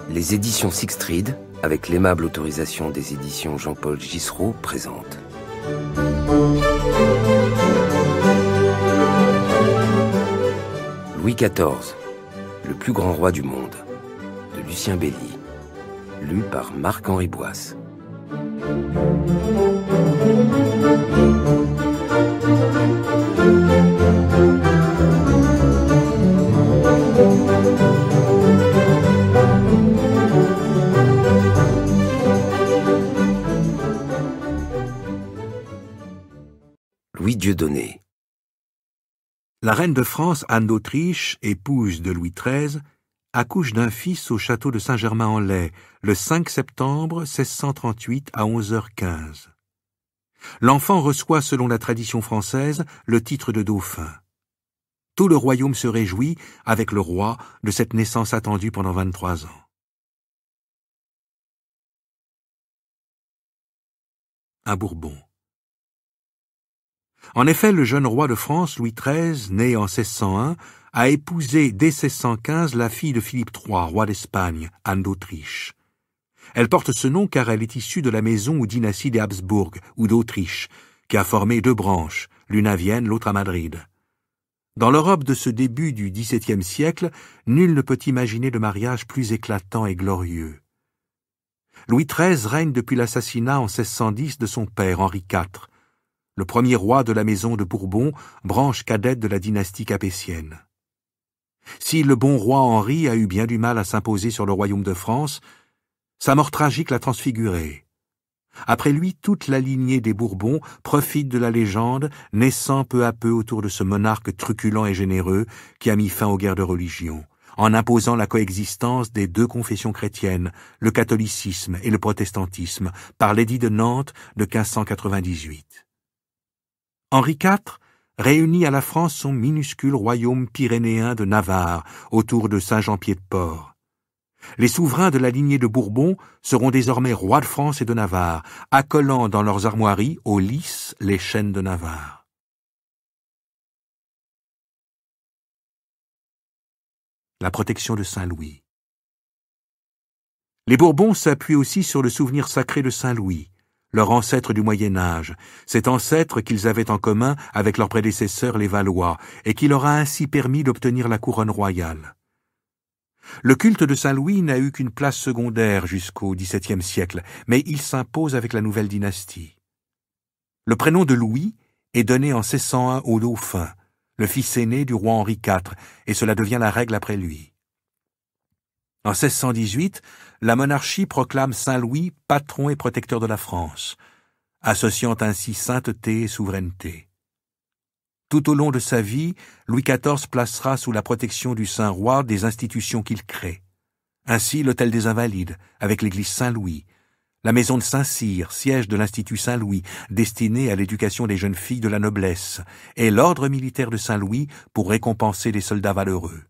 Les éditions Sixtrid, avec l'aimable autorisation des éditions Jean-Paul Gissereau, présentent. Louis XIV, le plus grand roi du monde, de Lucien Belly, lu par Marc-Henri Boisse. Louis Dieudonné. La reine de France, Anne d'Autriche, épouse de Louis XIII, accouche d'un fils au château de Saint-Germain-en-Laye, le 5 septembre 1638 à 11h15. L'enfant reçoit, selon la tradition française, le titre de dauphin. Tout le royaume se réjouit, avec le roi, de cette naissance attendue pendant 23 ans. Un Bourbon. En effet, le jeune roi de France, Louis XIII, né en 1601, a épousé dès 1615 la fille de Philippe III, roi d'Espagne, Anne d'Autriche. Elle porte ce nom car elle est issue de la maison ou dynastie des Habsbourg, ou d'Autriche, qui a formé deux branches, l'une à Vienne, l'autre à Madrid. Dans l'Europe de ce début du XVIIe siècle, nul ne peut imaginer de mariage plus éclatant et glorieux. Louis XIII règne depuis l'assassinat en 1610 de son père, Henri IV, le premier roi de la maison de Bourbon, branche cadette de la dynastie capétienne. Si le bon roi Henri a eu bien du mal à s'imposer sur le royaume de France, sa mort tragique l'a transfiguré. Après lui, toute la lignée des Bourbons profite de la légende, naissant peu à peu autour de ce monarque truculent et généreux qui a mis fin aux guerres de religion, en imposant la coexistence des deux confessions chrétiennes, le catholicisme et le protestantisme, par l'édit de Nantes de 1598. Henri IV réunit à la France son minuscule royaume pyrénéen de Navarre, autour de Saint-Jean-Pied-de-Port. Les souverains de la lignée de Bourbon seront désormais rois de France et de Navarre, accolant dans leurs armoiries aux lys les chaînes de Navarre. La protection de Saint-Louis. Les Bourbons s'appuient aussi sur le souvenir sacré de Saint-Louis, leur ancêtre du Moyen-Âge, cet ancêtre qu'ils avaient en commun avec leurs prédécesseurs les Valois, et qui leur a ainsi permis d'obtenir la couronne royale. Le culte de Saint-Louis n'a eu qu'une place secondaire jusqu'au XVIIe siècle, mais il s'impose avec la nouvelle dynastie. Le prénom de Louis est donné en 1601 au dauphin, le fils aîné du roi Henri IV, et cela devient la règle après lui. En 1618, la monarchie proclame Saint-Louis patron et protecteur de la France, associant ainsi sainteté et souveraineté. Tout au long de sa vie, Louis XIV placera sous la protection du Saint-Roi des institutions qu'il crée. Ainsi l'Hôtel des Invalides, avec l'église Saint-Louis, la maison de Saint-Cyr, siège de l'Institut Saint-Louis, destiné à l'éducation des jeunes filles de la noblesse, et l'ordre militaire de Saint-Louis pour récompenser les soldats valeureux.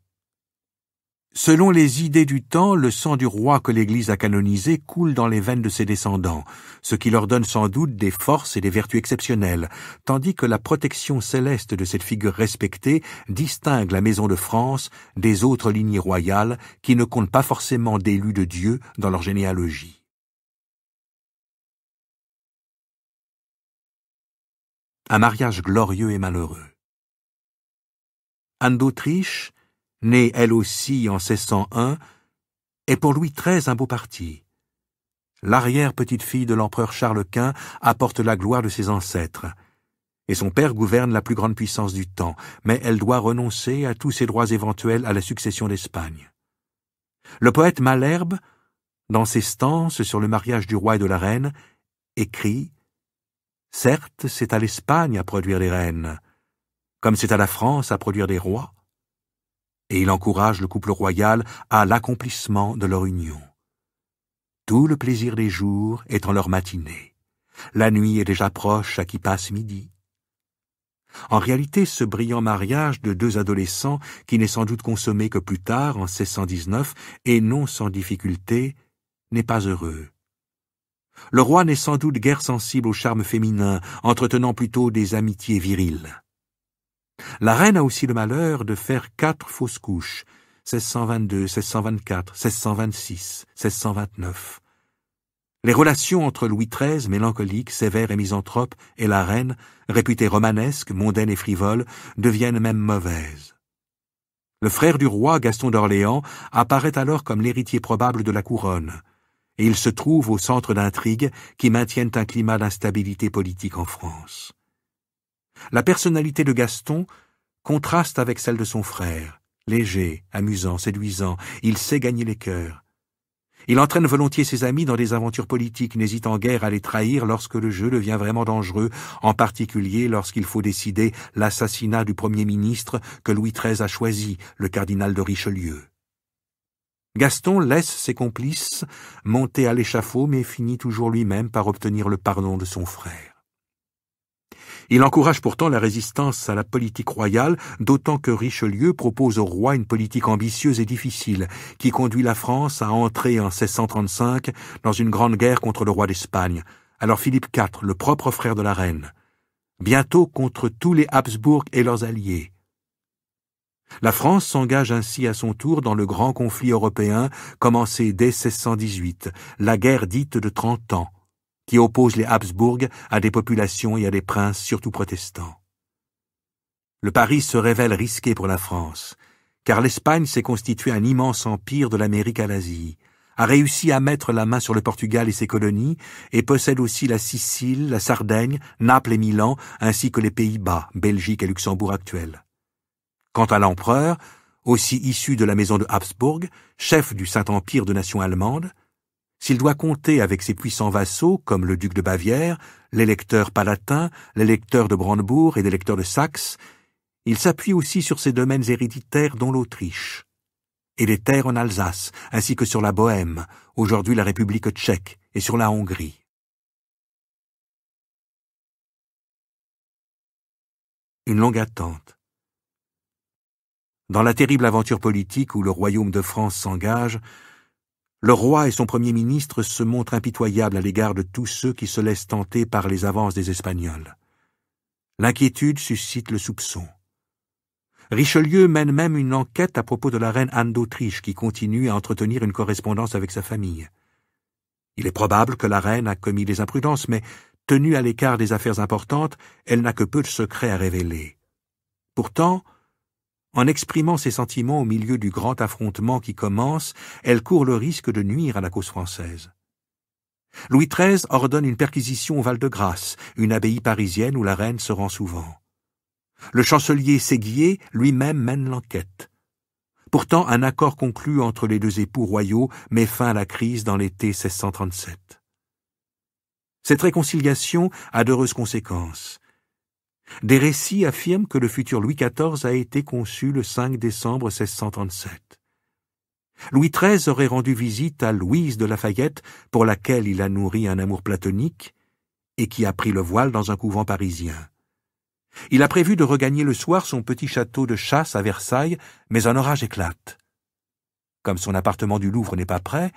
Selon les idées du temps, le sang du roi que l'Église a canonisé coule dans les veines de ses descendants, ce qui leur donne sans doute des forces et des vertus exceptionnelles, tandis que la protection céleste de cette figure respectée distingue la maison de France des autres lignées royales qui ne comptent pas forcément d'élus de Dieu dans leur généalogie. Un mariage glorieux et malheureux. Anne d'Autriche, née elle aussi en 1601, est pour Louis XIII un beau parti. L'arrière-petite-fille de l'empereur Charles Quint apporte la gloire de ses ancêtres, et son père gouverne la plus grande puissance du temps, mais elle doit renoncer à tous ses droits éventuels à la succession d'Espagne. Le poète Malherbe, dans ses stances sur le mariage du roi et de la reine, écrit « Certes, c'est à l'Espagne à produire des reines, comme c'est à la France à produire des rois. » Et il encourage le couple royal à l'accomplissement de leur union. Tout le plaisir des jours est en leur matinée. La nuit est déjà proche à qui passe midi. En réalité, ce brillant mariage de deux adolescents, qui n'est sans doute consommé que plus tard, en 1619, et non sans difficulté, n'est pas heureux. Le roi n'est sans doute guère sensible au charme féminin, entretenant plutôt des amitiés viriles. La reine a aussi le malheur de faire 4 fausses couches, 1622, 1624, 1626, 1629. Les relations entre Louis XIII, mélancolique, sévère et misanthrope, et la reine, réputée romanesque, mondaine et frivole, deviennent même mauvaises. Le frère du roi, Gaston d'Orléans, apparaît alors comme l'héritier probable de la couronne, et il se trouve au centre d'intrigues qui maintiennent un climat d'instabilité politique en France. La personnalité de Gaston contraste avec celle de son frère. Léger, amusant, séduisant, il sait gagner les cœurs. Il entraîne volontiers ses amis dans des aventures politiques, n'hésitant guère à les trahir lorsque le jeu devient vraiment dangereux, en particulier lorsqu'il faut décider l'assassinat du Premier ministre que Louis XIII a choisi, le cardinal de Richelieu. Gaston laisse ses complices monter à l'échafaud, mais finit toujours lui-même par obtenir le pardon de son frère. Il encourage pourtant la résistance à la politique royale, d'autant que Richelieu propose au roi une politique ambitieuse et difficile, qui conduit la France à entrer en 1635 dans une grande guerre contre le roi d'Espagne, alors Philippe IV, le propre frère de la reine, bientôt contre tous les Habsbourg et leurs alliés. La France s'engage ainsi à son tour dans le grand conflit européen commencé dès 1618, la guerre dite de 30 ans, qui oppose les Habsbourg à des populations et à des princes surtout protestants. Le pari se révèle risqué pour la France, car l'Espagne s'est constituée un immense empire de l'Amérique à l'Asie, a réussi à mettre la main sur le Portugal et ses colonies, et possède aussi la Sicile, la Sardaigne, Naples et Milan, ainsi que les Pays-Bas, Belgique et Luxembourg actuels. Quant à l'empereur, aussi issu de la maison de Habsbourg, chef du Saint-Empire de nation allemande, s'il doit compter avec ses puissants vassaux, comme le duc de Bavière, l'électeur palatin, l'électeur de Brandebourg et l'électeur de Saxe, il s'appuie aussi sur ses domaines héréditaires dont l'Autriche, et les terres en Alsace, ainsi que sur la Bohême, aujourd'hui la République tchèque, et sur la Hongrie. Une longue attente. Dans la terrible aventure politique où le royaume de France s'engage, le roi et son premier ministre se montrent impitoyables à l'égard de tous ceux qui se laissent tenter par les avances des Espagnols. L'inquiétude suscite le soupçon. Richelieu mène même une enquête à propos de la reine Anne d'Autriche qui continue à entretenir une correspondance avec sa famille. Il est probable que la reine a commis des imprudences, mais, tenue à l'écart des affaires importantes, elle n'a que peu de secrets à révéler. Pourtant, en exprimant ses sentiments au milieu du grand affrontement qui commence, elle court le risque de nuire à la cause française. Louis XIII ordonne une perquisition au Val-de-Grâce, une abbaye parisienne où la reine se rend souvent. Le chancelier Séguier lui-même mène l'enquête. Pourtant, un accord conclu entre les deux époux royaux met fin à la crise dans l'été 1637. Cette réconciliation a d'heureuses conséquences. Des récits affirment que le futur Louis XIV a été conçu le 5 décembre 1637. Louis XIII aurait rendu visite à Louise de Lafayette, pour laquelle il a nourri un amour platonique, et qui a pris le voile dans un couvent parisien. Il a prévu de regagner le soir son petit château de chasse à Versailles, mais un orage éclate. Comme son appartement du Louvre n'est pas prêt,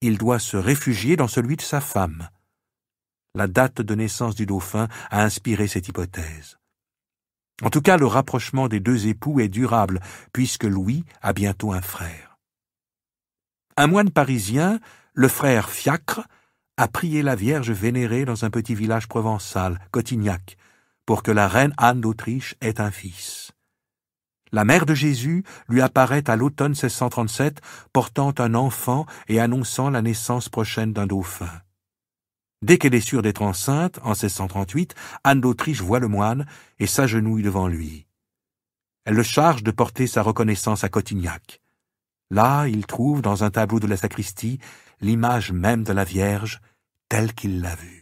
il doit se réfugier dans celui de sa femme. La date de naissance du dauphin a inspiré cette hypothèse. En tout cas, le rapprochement des deux époux est durable, puisque Louis a bientôt un frère. Un moine parisien, le frère Fiacre, a prié la Vierge vénérée dans un petit village provençal, Cotignac, pour que la reine Anne d'Autriche ait un fils. La mère de Jésus lui apparaît à l'automne 1637, portant un enfant et annonçant la naissance prochaine d'un dauphin. Dès qu'elle est sûre d'être enceinte, en 1638, Anne d'Autriche voit le moine et s'agenouille devant lui. Elle le charge de porter sa reconnaissance à Cotignac. Là, il trouve, dans un tableau de la sacristie, l'image même de la Vierge, telle qu'il l'a vue.